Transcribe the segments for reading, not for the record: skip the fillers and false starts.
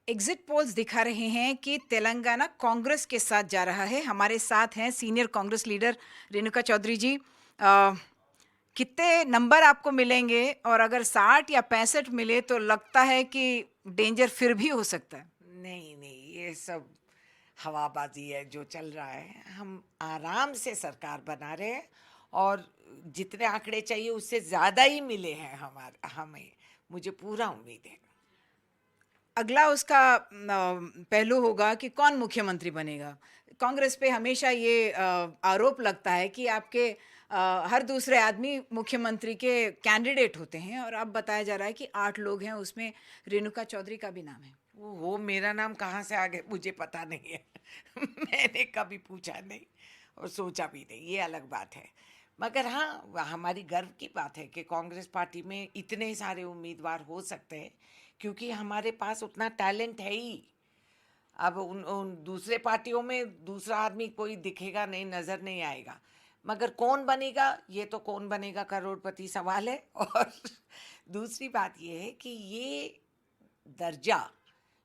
Exit polls दिखा रहे हैं कि तेलंगाना कांग्रेस के साथ जा रहा है। हमारे साथ हैं सीनियर कांग्रेस लीडर रेणुका चौधरी जी। कितने नंबर आपको मिलेंगे और अगर 60 या 65 मिले तो लगता है कि डेंजर फिर भी हो सकता है? नहीं नहीं, ये सब हवाबाजी है जो चल रहा है। हम आराम से सरकार बना रहे हैं और जितने आंकड़े चाहिए उससे ज़्यादा ही मिले हैं हमें। मुझे पूरा उम्मीद है। अगला उसका पहलू होगा कि कौन मुख्यमंत्री बनेगा। कांग्रेस पे हमेशा ये आरोप लगता है कि आपके हर दूसरे आदमी मुख्यमंत्री के कैंडिडेट होते हैं और अब बताया जा रहा है कि 8 लोग हैं, उसमें रेणुका चौधरी का भी नाम है। वो मेरा नाम कहाँ से आ गया मुझे पता नहीं है। मैंने कभी पूछा नहीं और सोचा भी नहीं, ये अलग बात है। मगर हाँ, हमारी गर्व की बात है कि कांग्रेस पार्टी में इतने सारे उम्मीदवार हो सकते हैं, क्योंकि हमारे पास उतना टैलेंट है ही। अब उन दूसरे पार्टियों में दूसरा आदमी कोई दिखेगा नहीं, नज़र नहीं आएगा। मगर कौन बनेगा, ये तो कौन बनेगा करोड़पति सवाल है। और दूसरी बात ये है कि ये दर्जा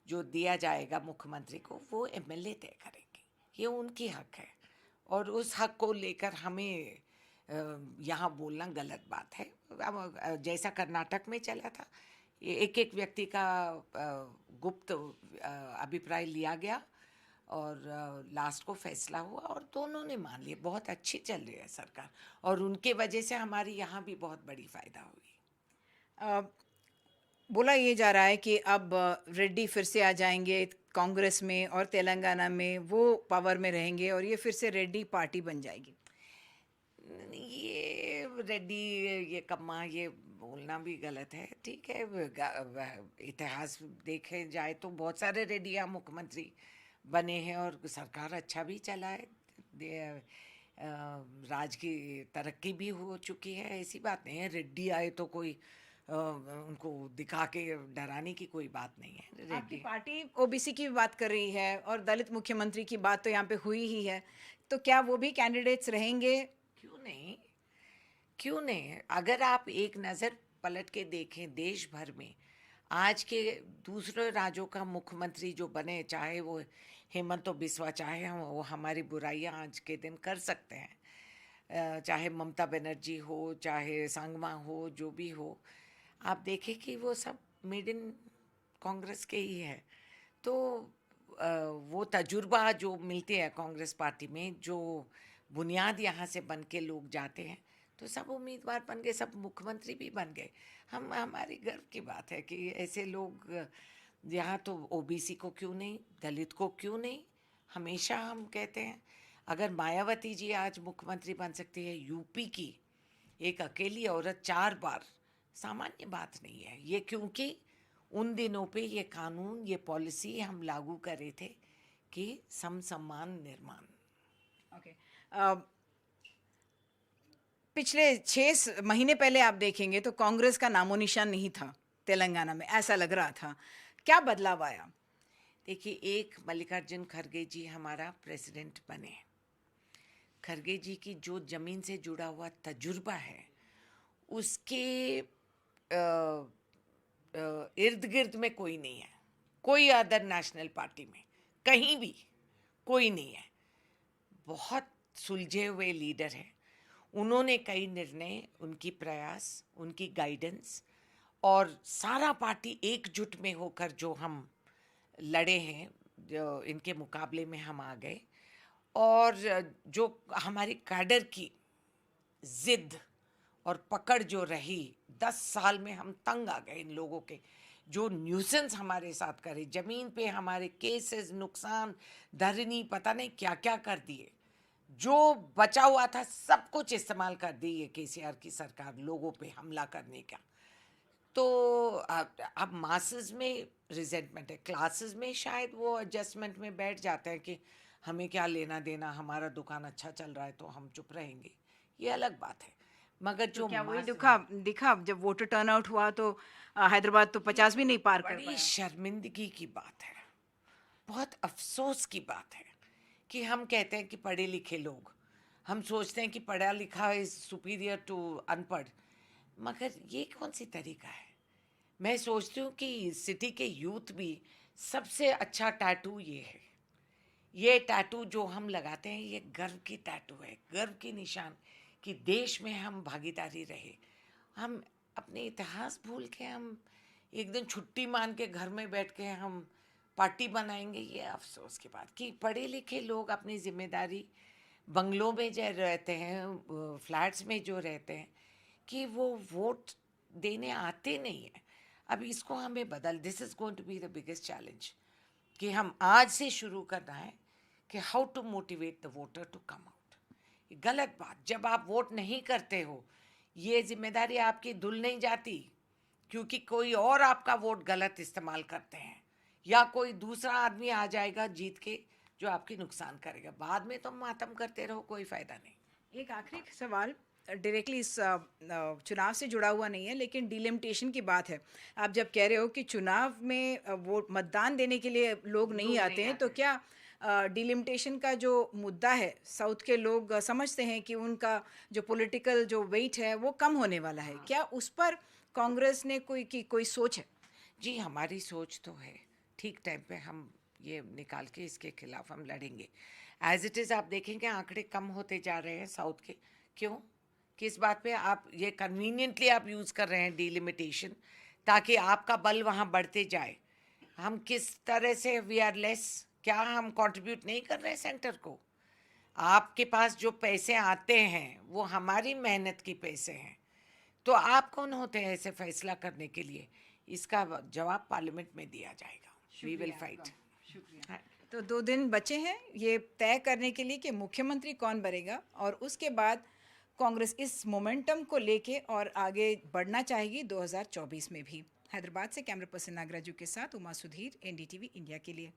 जो दिया जाएगा मुख्यमंत्री को, वो एमएलए तय करेंगे। ये उनकी हक है और उस हक को लेकर हमें यहाँ बोलना गलत बात है। अब जैसा कर्नाटक में चला था, ये एक एक व्यक्ति का गुप्त अभिप्राय लिया गया और लास्ट को फैसला हुआ और दोनों ने मान लिए। बहुत अच्छी चल रही है सरकार और उनके वजह से हमारी यहाँ भी बहुत बड़ी फायदा हुई। अ, बोला ये जा रहा है कि अब रेड्डी फिर से आ जाएंगे कांग्रेस में और तेलंगाना में वो पावर में रहेंगे और ये फिर से रेड्डी पार्टी बन जाएगी। ये रेड्डी, ये कम्मा, ये बोलना भी गलत है। ठीक है, इतिहास देखे जाए तो बहुत सारे रेड्डी यहाँ मुख्यमंत्री बने हैं और सरकार अच्छा भी चला है। राज की तरक्की भी हो चुकी है। ऐसी बात नहीं है रेड्डी आए तो कोई उनको दिखा के डराने की कोई बात नहीं है। आपकी रेड्डी पार्टी ओबीसी की भी बात कर रही है और दलित मुख्यमंत्री की बात तो यहाँ पे हुई ही है, तो क्या वो भी कैंडिडेट्स रहेंगे? क्यों नहीं, क्यों नहीं। अगर आप एक नज़र पलट के देखें देश भर में, आज के दूसरे राज्यों का मुख्यमंत्री जो बने, चाहे वो हेमंत बिस्वा, चाहे वो हमारी बुराइयां आज के दिन कर सकते हैं, चाहे ममता बनर्जी हो, चाहे संगमा हो, जो भी हो, आप देखें कि वो सब मेड इन कांग्रेस के ही है। तो वो तजुर्बा जो मिलते हैं कांग्रेस पार्टी में, जो बुनियाद यहाँ से बन के लोग जाते हैं, तो सब उम्मीदवार बन गए, सब मुख्यमंत्री भी बन गए। हम हमारी गर्व की बात है कि ऐसे लोग यहाँ, तो ओबीसी को क्यों नहीं, दलित को क्यों नहीं। हमेशा हम कहते हैं, अगर मायावती जी आज मुख्यमंत्री बन सकती है यूपी की, एक अकेली औरत 4 बार, सामान्य बात नहीं है ये। क्योंकि उन दिनों पे ये कानून, ये पॉलिसी हम लागू कर रहे थे कि सम सम्मान निर्माण। ओके। पिछले 6 महीने पहले आप देखेंगे तो कांग्रेस का नामो निशान नहीं था तेलंगाना में, ऐसा लग रहा था। क्या बदलाव आया? देखिए, एक मल्लिकार्जुन खड़गे जी हमारा प्रेसिडेंट बने। खड़गे जी की जो ज़मीन से जुड़ा हुआ तजुर्बा है, उसके इर्द गिर्द में कोई नहीं है। कोई अदर नेशनल पार्टी में कहीं भी कोई नहीं है। बहुत सुलझे हुए लीडर हैं। उन्होंने कई निर्णय, उनकी प्रयास, उनकी गाइडेंस और सारा पार्टी एकजुट में होकर जो हम लड़े हैं, जो इनके मुकाबले में हम आ गए, और जो हमारी कैडर की जिद और पकड़ जो रही, 10 साल में हम तंग आ गए इन लोगों के। जो न्यूसेंस हमारे साथ करे, ज़मीन पे हमारे केसेस, नुकसान, धरनी, पता नहीं क्या क्या कर दिए। जो बचा हुआ था सब कुछ इस्तेमाल कर दी ये केसीआर की सरकार लोगों पे हमला करने का। तो अब मासेस में रिजेंटमेंट है, क्लासेस में शायद वो एडजस्टमेंट में बैठ जाते हैं कि हमें क्या लेना देना, हमारा दुकान अच्छा चल रहा है तो हम चुप रहेंगे। ये अलग बात है। मगर तो जो क्या वही मास, दिखा दिखा जब वोटर टर्नआउट हुआ तो हैदराबाद तो 50 भी नहीं पार कर बड़ी पाया। शर्मिंदगी की बात है, बहुत अफसोस की बात है कि हम कहते हैं कि पढ़े लिखे लोग, हम सोचते हैं कि पढ़ा लिखा इज सुपीरियर टू अनपढ़। मगर ये कौन सी तरीका है। मैं सोचती हूँ कि सिटी के यूथ भी सबसे अच्छा टैटू ये है। ये टैटू जो हम लगाते हैं ये गर्व की टैटू है, गर्व की निशान कि देश में हम भागीदारी रहे। हम अपने इतिहास भूल के हम एक दिन छुट्टी मान के घर में बैठ के हम पार्टी बनाएंगे, ये अफसोस की बात कि पढ़े लिखे लोग अपनी जिम्मेदारी बंगलों में जो रहते हैं, फ्लैट्स में जो रहते हैं, कि वो वोट देने आते नहीं है। अब इसको हमें this is going to be the biggest challenge कि हम आज से शुरू करना है कि how to motivate the voter to come out. गलत बात, जब आप वोट नहीं करते हो ये जिम्मेदारी आपकी धुल नहीं जाती, क्योंकि कोई और आपका वोट गलत इस्तेमाल करते हैं या कोई दूसरा आदमी आ जाएगा जीत के जो आपकी नुकसान करेगा। बाद में तो मातम करते रहो, कोई फ़ायदा नहीं। एक आखिरी सवाल डायरेक्टली इस चुनाव से जुड़ा हुआ नहीं है, लेकिन डिलिमिटेशन की बात है। आप जब कह रहे हो कि चुनाव में वोट मतदान देने के लिए लोग नहीं आते हैं, तो क्या डिलिमिटेशन का जो मुद्दा है, साउथ के लोग समझते हैं कि उनका जो पॉलिटिकल जो वेट है वो कम होने वाला है? क्या उस पर कांग्रेस ने कोई सोच है? जी, हमारी सोच तो है, ठीक टाइम पे हम ये निकाल के इसके खिलाफ हम लड़ेंगे। एज इट इज़ आप देखेंगे आंकड़े कम होते जा रहे हैं साउथ के। क्यों? किस बात पे? आप ये कन्वीनियंटली आप यूज़ कर रहे हैं डिलिमिटेशन, ताकि आपका बल वहाँ बढ़ते जाए। हम किस तरह से वी आर लेस, क्या हम कंट्रीब्यूट नहीं कर रहे हैं सेंटर को? आपके पास जो पैसे आते हैं वो हमारी मेहनत की पैसे हैं, तो आप कौन होते हैं ऐसे फैसला करने के लिए? इसका जवाब पार्लियामेंट में दिया जाएगा। We will fight. शुक्रिया। तो 2 दिन बचे हैं ये तय करने के लिए कि मुख्यमंत्री कौन बनेगा, और उसके बाद कांग्रेस इस मोमेंटम को लेके और आगे बढ़ना चाहेगी 2024 में भी। हैदराबाद से कैमरा पर्सन नागराजू के साथ उमा सुधीर, एनडीटीवी इंडिया के लिए।